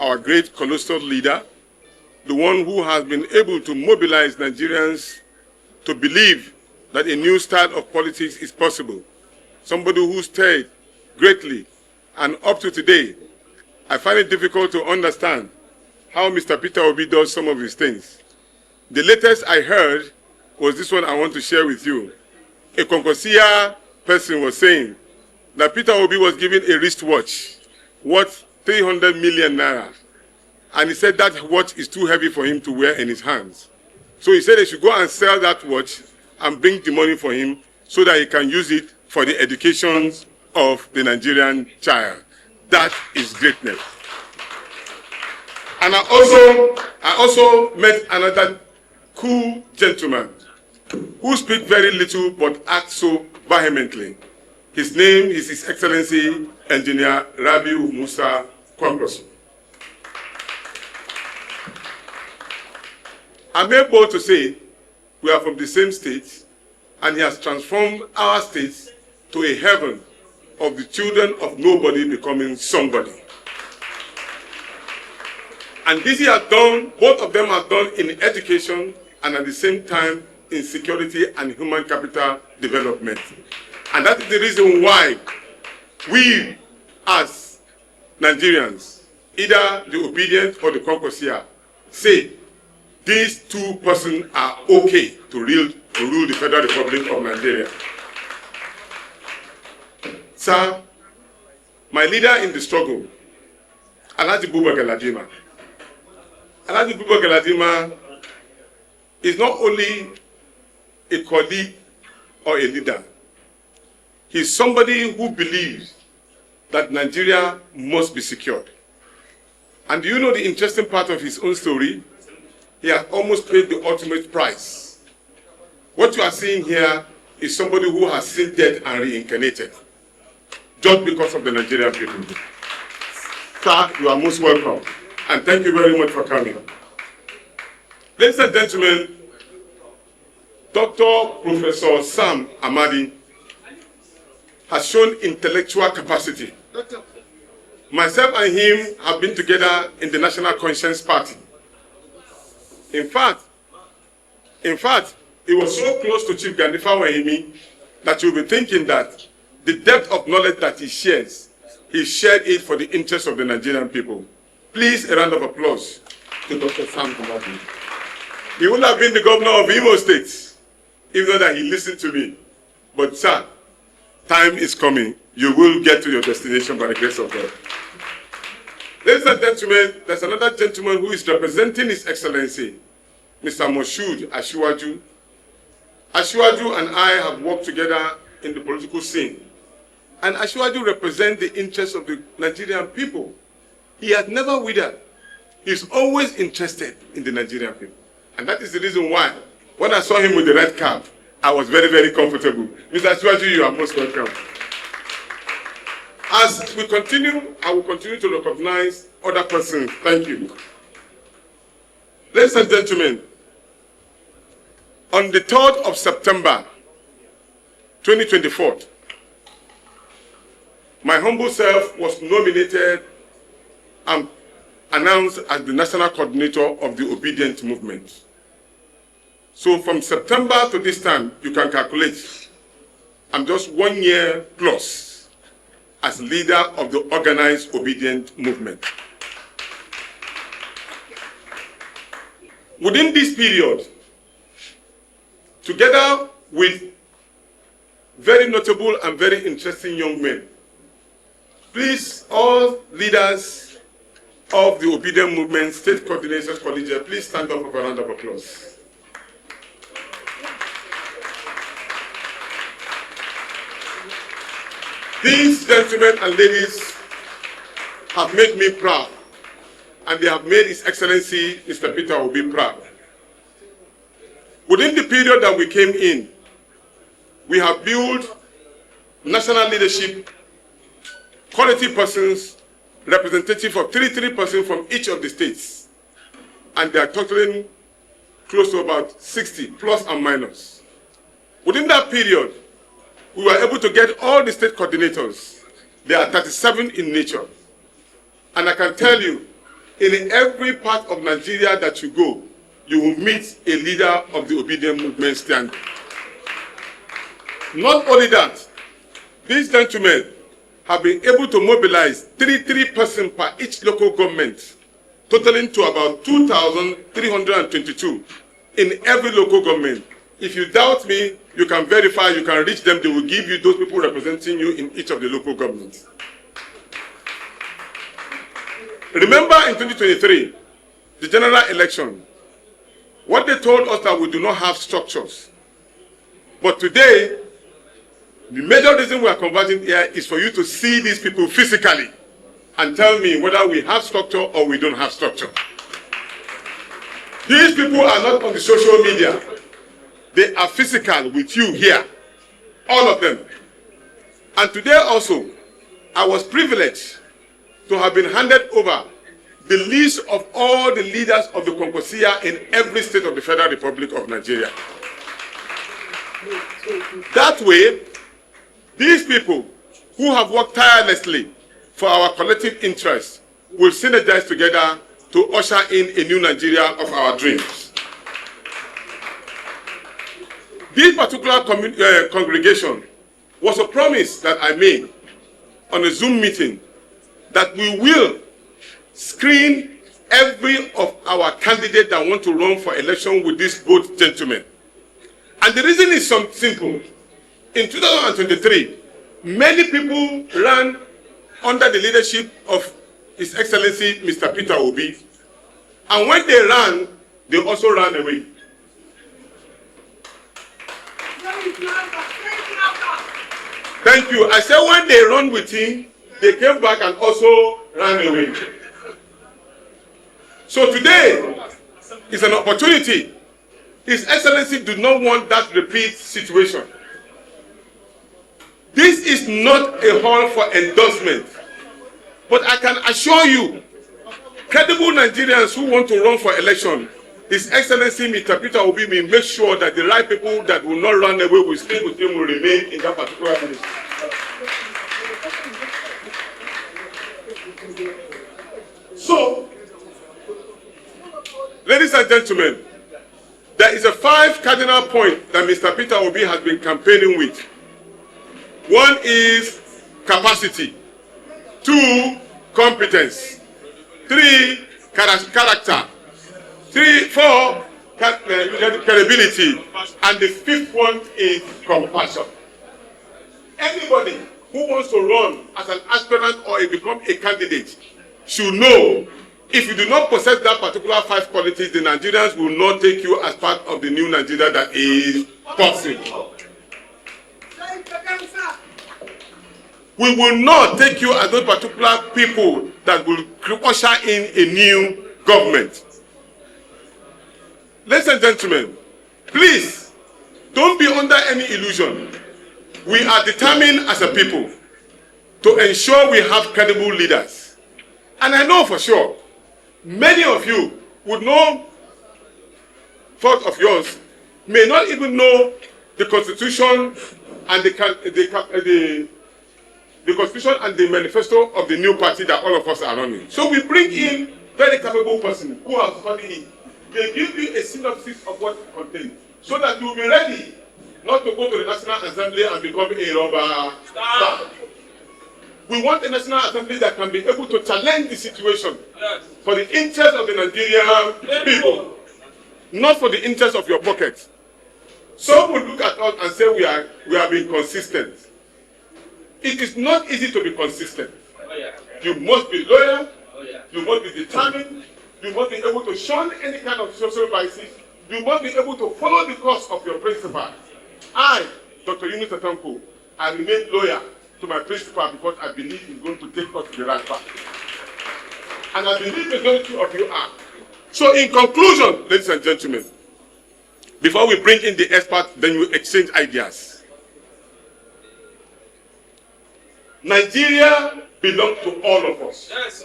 our great colossal leader, the one who has been able to mobilize Nigerians to believe that a new style of politics is possible, somebody who stayed greatly, and up to today, I find it difficult to understand how Mr. Peter Obi does some of his things. The latest I heard was this one I want to share with you. A Kwankwasiyya person was saying that Peter Obi was given a wristwatch worth 300 million naira. And he said that watch is too heavy for him to wear in his hands. So he said they should go and sell that watch and bring the money for him so that he can use it for the education of the Nigerian child. That is greatness. And I also met another cool gentleman who speaks very little but acts so vehemently. His name is His Excellency Engineer Yinusa Tanko. I'm able to say we are from the same state, and he has transformed our state to a heaven of the children of nobody becoming somebody. And this he has done, both of them have done in education and at the same time in security and human capital development. And that is the reason why we as Nigerians, either the Obidient or the Kwankwasiyya, say these two persons are okay to rule the Federal Republic of Nigeria. Sir, my leader in the struggle, Alhaji Buba Galadima. Alhaji Buba Galadima is not only a colleague or a leader. He's somebody who believes that Nigeria must be secured. And do you know the interesting part of his own story? He has almost paid the ultimate price. What you are seeing here is somebody who has seen death and reincarnated, just because of the Nigerian people. Sir, you are most welcome, and thank you very much for coming. Ladies and gentlemen, Dr. Professor Sam Amadi has shown intellectual capacity. Myself and him have been together in the National Conscience Party. In fact, it was so close to Chief Gandifa Wahimi that you'll be thinking that the depth of knowledge that he shares, he shared it for the interest of the Nigerian people. Please, a round of applause to Dr. Sam Amadi. He would have been the governor of Imo State, even though that he listened to me. But sir, time is coming. You will get to your destination by the grace of God. Ladies and gentlemen, there's another gentleman who is representing His Excellency, Mr. Moshood Asiwaju. Asiwaju and I have worked together in the political scene. And Asiwaju represents the interests of the Nigerian people. He has never withered. He's always interested in the Nigerian people. And that is the reason why, when I saw him with the red cap, I was very, very comfortable. Mr. Asiwaju, you are most welcome. As we continue, I will continue to recognize other persons. Thank you. Ladies and gentlemen, on the 3rd of September, 2024, my humble self was nominated and announced as the national coordinator of the Obedient movement. So from September to this time, you can calculate, I'm just 1 year plus as leader of the organized Obedient movement. Within this period, together with very notable and very interesting young men, please, all leaders of the Obedient movement, state coordinators, collegiate, please stand up for a round of applause. These gentlemen and ladies have made me proud, and they have made His Excellency Mr. Peter Obi proud. Within the period that we came in, we have built national leadership, quality persons, representative of 33 persons from each of the states, and they are totaling close to about 60, plus and minus. Within that period, we were able to get all the state coordinators. There are 37 in nature. And I can tell you, in every part of Nigeria that you go, you will meet a leader of the obedient movement standing. Not only that, these gentlemen have been able to mobilize 3 persons per each local government, totaling to about 2,322 in every local government. If you doubt me, you can verify, you can reach them, they will give you those people representing you in each of the local governments. Remember in 2023, the general election, what they told us that we do not have structures. But today, the major reason we are converging here is for you to see these people physically and tell me whether we have structure or we don't have structure. These people are not on the social media. They are physical with you here, all of them. And today also, I was privileged to have been handed over the list of all the leaders of the Kwankwasiyya in every state of the Federal Republic of Nigeria. That way, these people who have worked tirelessly for our collective interests will synergize together to usher in a new Nigeria of our dreams. This particular congregation was a promise that I made on a Zoom meeting that we will screen every of our candidates that want to run for election with these both gentlemen. And the reason is simple. In 2023, many people ran under the leadership of His Excellency Mr. Peter Obi. And when they ran, they also ran away. Thank you. I said when they ran with him, they came back and also ran away. So today is an opportunity. His Excellency do not want that repeat situation. This is not a hall for endorsement. But I can assure you, credible Nigerians who want to run for election, His Excellency Mr. Peter Obi will make sure that the right people that will not run away will stay with him, will remain in that particular ministry. So, ladies and gentlemen, there is a 5 cardinal point that Mr. Peter Obi has been campaigning with. One is capacity. 2, competence. 3, character. 4, credibility. And the 5th one is compassion. Anybody who wants to run as an aspirant or become a candidate should know if you do not possess that particular 5 qualities, the Nigerians will not take you as part of the new Nigeria that is possible. We will not take you as those particular people that will usher in a new government. Ladies and gentlemen, please don't be under any illusion. We are determined as a people to ensure we have credible leaders. And I know for sure, many of you would know, fault of yours, may not even know the Constitution and the Constitution and the manifesto of the new party that all of us are running. So we bring in very capable persons who have studied it. They give you a synopsis of what it contains, so that you will be ready not to go to the National Assembly and become a robber star. We want a National Assembly that can be able to challenge the situation for the interest of the Nigerian people, not for the interest of your pocket. Some will look at us and say we are being consistent. It is not easy to be consistent. You must be loyal, you must be determined, you must be able to shun any kind of social vices, you must be able to follow the course of your principle. I, Dr. Yinusa Tanko, I remain loyal to my principle because I believe it's going to take us to the right path. And I believe the majority of you are. So in conclusion, ladies and gentlemen, before we bring in the experts, then we exchange ideas. Nigeria belongs to all of us. Yes.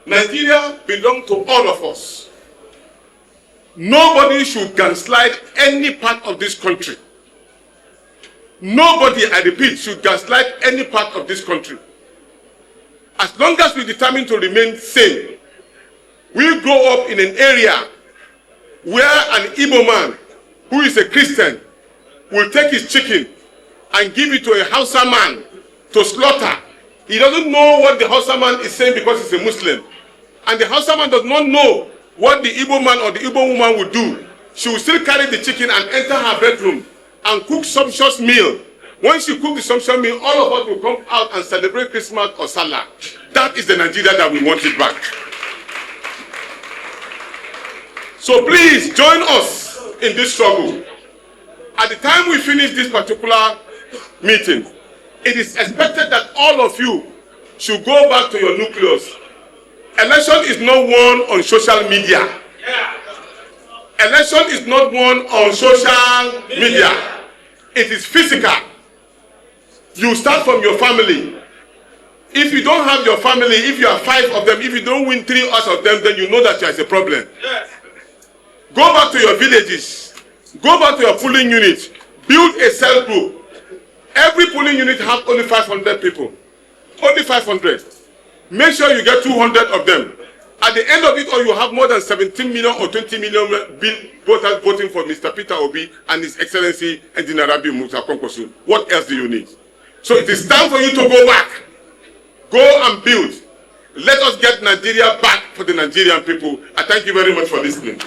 Nigeria belongs to all of us. Nobody should gaslight any part of this country. Nobody, I repeat, should gaslight any part of this country. As long as we determine to remain sane, we grow up in an area where an Igbo man who is a Christian will take his chicken and give it to a Hausa man to slaughter. He doesn't know what the Hausa man is saying because he's a Muslim. And the Hausa man does not know what the Igbo man or the Igbo woman will do. She will still carry the chicken and enter her bedroom and cook sumptuous meal. When she cooks the sumptuous meal, all of us will come out and celebrate Christmas or Salah. That is the Nigeria that we want it back. So please join us in this struggle. At the time we finish this particular meeting, it is expected that all of you should go back to your nucleus. Election is not won on social media. Election is not won on social media. It is physical. You start from your family. If you don't have your family, if you are 5 of them, if you don't win 3 out of them, then you know that there is a problem. Go back to your villages. Go back to your polling unit. Build a cell group. Every polling unit has only 500 people. Only 500. Make sure you get 200 of them. At the end of it all, you have more than 17 million or 20 million voters voting for Mr. Peter Obi and His Excellency Engineer Yinusa Tanko. What else do you need? So it is time for you to go back. Go and build. Let us get Nigeria back for the Nigerian people. I thank you very much for listening.